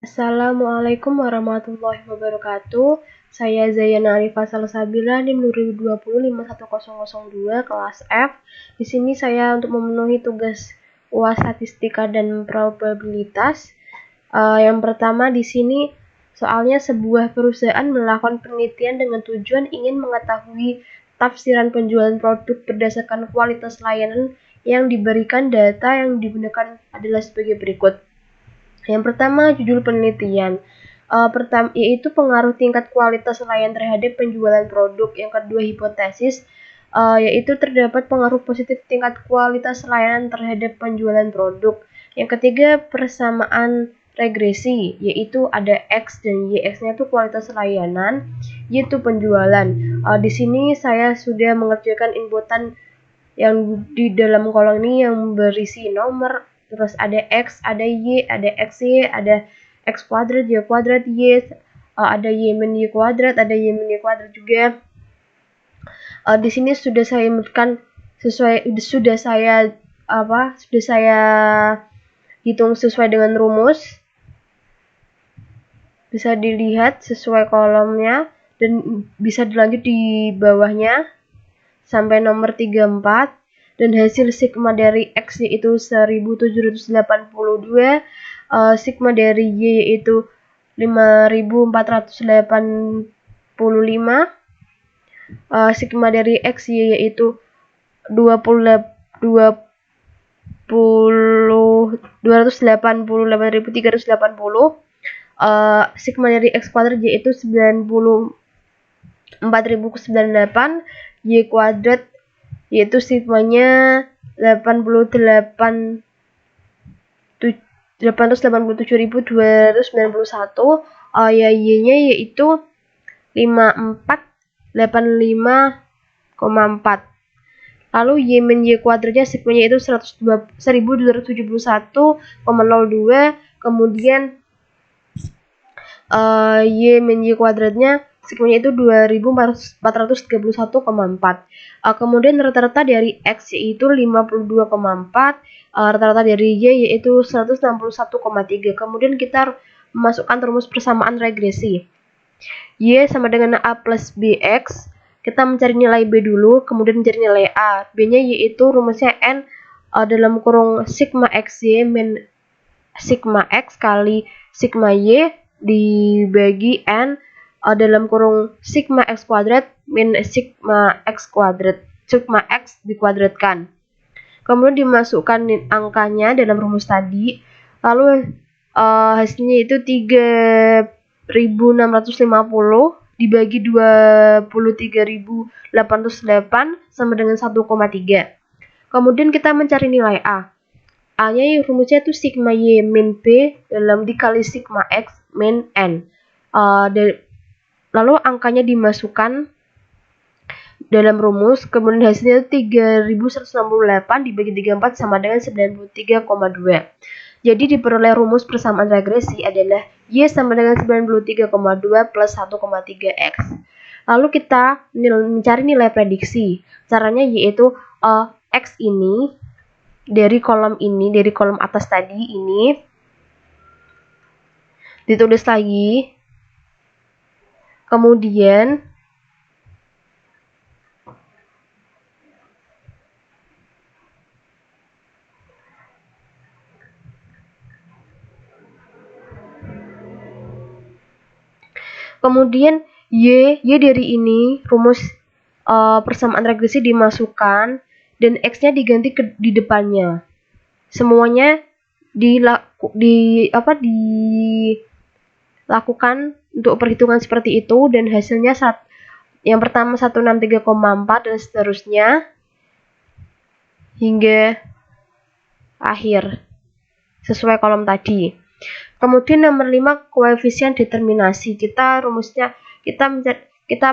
Assalamualaikum warahmatullahi wabarakatuh. Saya Zayana Arifah Salsabila NIM 2020-51002 kelas F. Di sini saya untuk memenuhi tugas UAS Statistika dan Probabilitas. Yang pertama di sini soalnya sebuah perusahaan melakukan penelitian dengan tujuan ingin mengetahui tafsiran penjualan produk berdasarkan kualitas layanan yang diberikan. Data yang digunakan adalah sebagai berikut. Yang pertama, judul penelitian. Yaitu pengaruh tingkat kualitas layanan terhadap penjualan produk. Yang kedua, hipotesis, yaitu terdapat pengaruh positif tingkat kualitas layanan terhadap penjualan produk. Yang ketiga, persamaan regresi, yaitu ada X dan Y. X-nya itu kualitas layanan, Y itu penjualan. Di sini saya sudah mengerjakan inputan yang di dalam kolom ini yang berisi nomor, terus ada X, ada Y, ada XY, ada X kuadrat, Y kuadrat, Y, ada Y min Y kuadrat, ada Y min Y kuadrat juga. Di sini sudah saya inputkan sudah saya hitung sesuai dengan rumus. Bisa dilihat sesuai kolomnya dan bisa dilanjut di bawahnya sampai nomor 34, dan hasil sigma dari X yaitu 1782, sigma dari Y yaitu 5485, sigma dari X Y yaitu 288.380, sigma dari X kuadrat yaitu 94.098, Y kuadrat yaitu sigmanya 887.291, ya Y-nya yaitu 5485,4. Lalu Y min Y kuadratnya sigmanya itu 1271,02. Kemudian Y min Y kuadratnya sigmanya itu 2431,4. Kemudian rata-rata dari X yaitu 52,4, rata-rata dari Y yaitu 161,3. Kemudian kita memasukkan rumus persamaan regresi. Y sama dengan A plus BX. Kita mencari nilai B dulu, kemudian mencari nilai A. B-nya yaitu rumusnya N dalam kurung sigma XY min sigma X kali sigma Y dibagi N dalam kurung sigma X kuadrat min sigma X kuadrat, sigma X dikuadratkan. Kemudian dimasukkan angkanya dalam rumus tadi. Lalu hasilnya itu 3.650 dibagi 23.808 sama dengan 1,3. Kemudian kita mencari nilai A. A-nya rumusnya itu sigma Y min B dalam dikali sigma X min N. Lalu angkanya dimasukkan dalam rumus, kemudian hasilnya 3.168 dibagi 34 sama dengan 93,2. Jadi diperoleh rumus persamaan regresi adalah Y sama dengan 93,2 plus 1,3X. Lalu kita mencari nilai prediksi. Caranya yaitu X ini dari kolom atas tadi ini ditulis lagi. Kemudian Y dari ini rumus persamaan regresi dimasukkan dan X-nya diganti di depannya. Semuanya dilakukan untuk perhitungan seperti itu, dan hasilnya yang pertama 163,4 dan seterusnya hingga akhir sesuai kolom tadi. Kemudian nomor 5, koefisien determinasi. Kita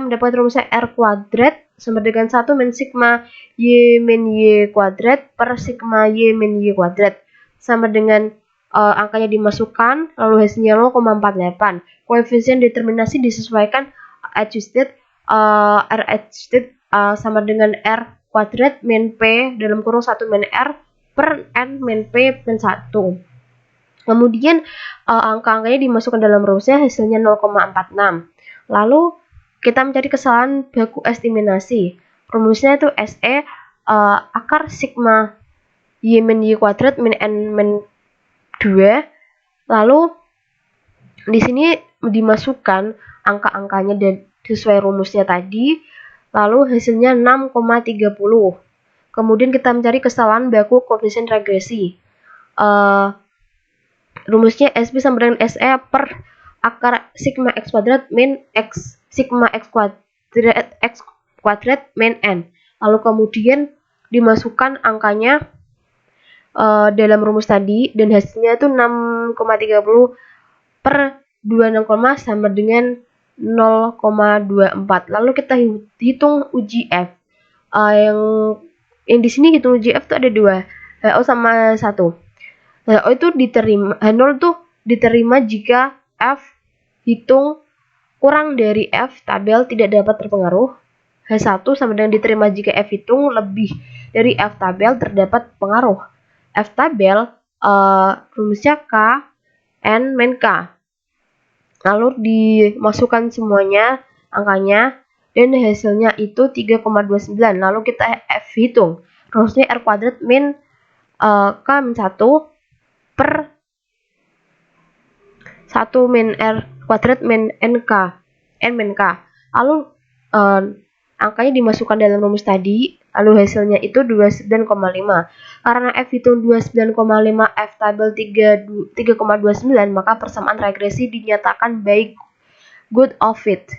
mendapat rumusnya R kuadrat sama dengan 1 min sigma Y min Y kuadrat per sigma Y min Y kuadrat sama dengan angkanya dimasukkan, lalu hasilnya 0,48. Koefisien determinasi disesuaikan adjusted, R adjusted sama dengan R kuadrat min P dalam kurung 1 min R per N min P min 1. Kemudian angka-angkanya dimasukkan dalam rumusnya, hasilnya 0,46. Lalu kita mencari kesalahan baku estimasi. Rumusnya itu SE akar sigma Y min Y kuadrat min N min 2. Lalu di sini dimasukkan angka-angkanya dan sesuai rumusnya tadi. Lalu hasilnya 6,30. Kemudian kita mencari kesalahan baku koefisien regresi. Rumusnya SB sama dengan SE per akar sigma X kuadrat min X sigma X kuadrat min N. Lalu kemudian dimasukkan angkanya dalam rumus tadi dan hasilnya itu 6,30 per 26, sama dengan 0,24. Lalu kita hitung uji F. Yang di sini hitung uji F itu ada 2, HO sama 1. HO itu diterima, H0 tuh diterima jika F hitung kurang dari F tabel tidak dapat terpengaruh. H1 sama dengan diterima jika F hitung lebih dari F tabel terdapat pengaruh. F tabel rumusnya K N min K. Lalu dimasukkan semuanya angkanya dan hasilnya itu 3,29. Lalu kita F hitung. Rumusnya R kuadrat min K min 1 per 1 min R kuadrat min NK N min K. Lalu angkanya dimasukkan dalam rumus tadi, lalu hasilnya itu 29,5. Karena F itu 29,5, F tabel 3,29, maka persamaan regresi dinyatakan baik, good of it.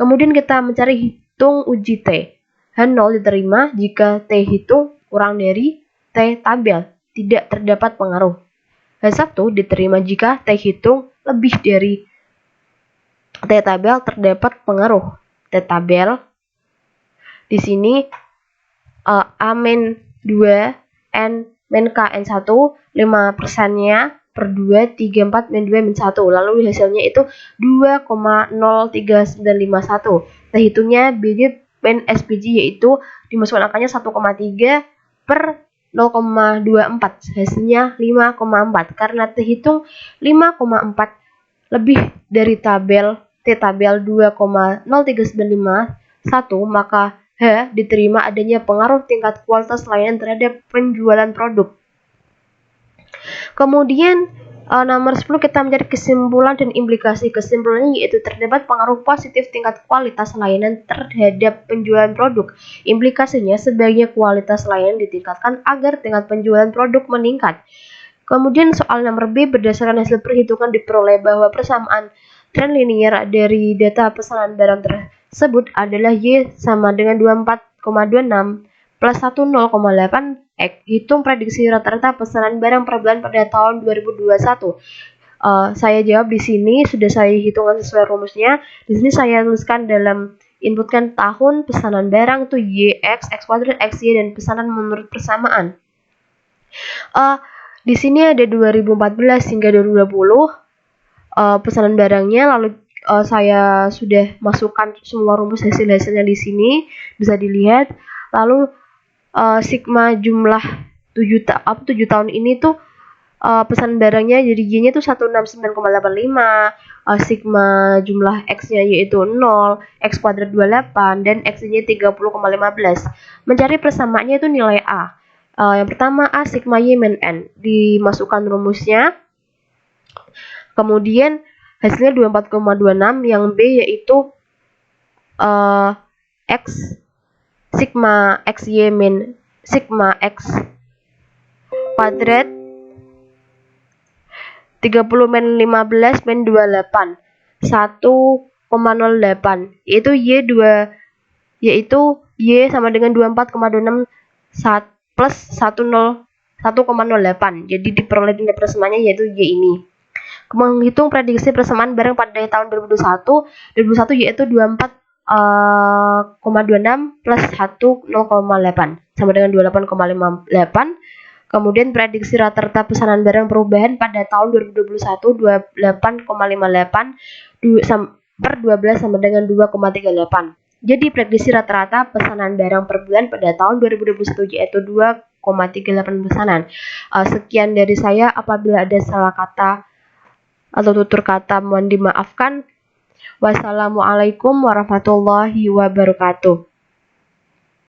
Kemudian kita mencari hitung uji T. H0 diterima jika T hitung kurang dari T tabel, tidak terdapat pengaruh. H1 diterima jika T hitung lebih dari T tabel terdapat pengaruh. T tabel di sini A min 2 N min K N1 5%-nya per 2 34 min 2 min 1. Lalu hasilnya itu 2,03951. Kita hitungnya BJ min SPG, yaitu dimasukkan angkanya 1,3 per 0,24. Hasilnya 5,4. Karena terhitung 5,4 lebih dari tabel T tabel 2,03951, maka H diterima adanya pengaruh tingkat kualitas layanan terhadap penjualan produk. Kemudian nomor 10 kita mencari kesimpulan dan implikasi. Kesimpulannya yaitu terdapat pengaruh positif tingkat kualitas layanan terhadap penjualan produk. Implikasinya sebaiknya kualitas layanan ditingkatkan agar tingkat penjualan produk meningkat. Kemudian soal nomor B, berdasarkan hasil perhitungan diperoleh bahwa persamaan tren linier dari data pesanan barang tersebut adalah Y sama dengan 24,26 plus 10,8 X. Hitung prediksi rata-rata pesanan barang per bulan pada tahun 2021. Saya jawab di sini, sudah saya hitungkan sesuai rumusnya. Di sini saya tuliskan dalam inputkan tahun pesanan barang itu YX, X kuadrat, XY, dan pesanan menurut persamaan. Di sini ada 2014 hingga 2020 pesanan barangnya, lalu saya sudah masukkan semua rumus hasil-hasilnya di sini, bisa dilihat. Lalu sigma jumlah 7 tahun ini tuh pesanan barangnya jadi Y-nya tuh 169,85, sigma jumlah X-nya yaitu 0, X kuadrat 28, dan X-nya 30,15. Mencari persamaannya itu nilai A. Yang pertama A sigma Y min N, dimasukkan rumusnya. Kemudian hasilnya 24,26, yang B yaitu X sigma XY min sigma X kuadrat 30 min 15 min 28 1,08, yaitu Y sama dengan 24,26 plus 1,08. Jadi diperoleh nilai persamaannya yaitu Y ini. Menghitung prediksi persamaan barang pada tahun 2021 yaitu 24,26 plus 1,08 sama dengan 28,58. Kemudian prediksi rata-rata pesanan barang perubahan pada tahun 2021 28,58 per 12 sama dengan 2,38. Jadi prediksi rata-rata pesanan barang per bulan pada tahun 2021 yaitu pesanan. Sekian dari saya, apabila ada salah kata atau tutur kata mohon dimaafkan. Wassalamualaikum warahmatullahi wabarakatuh.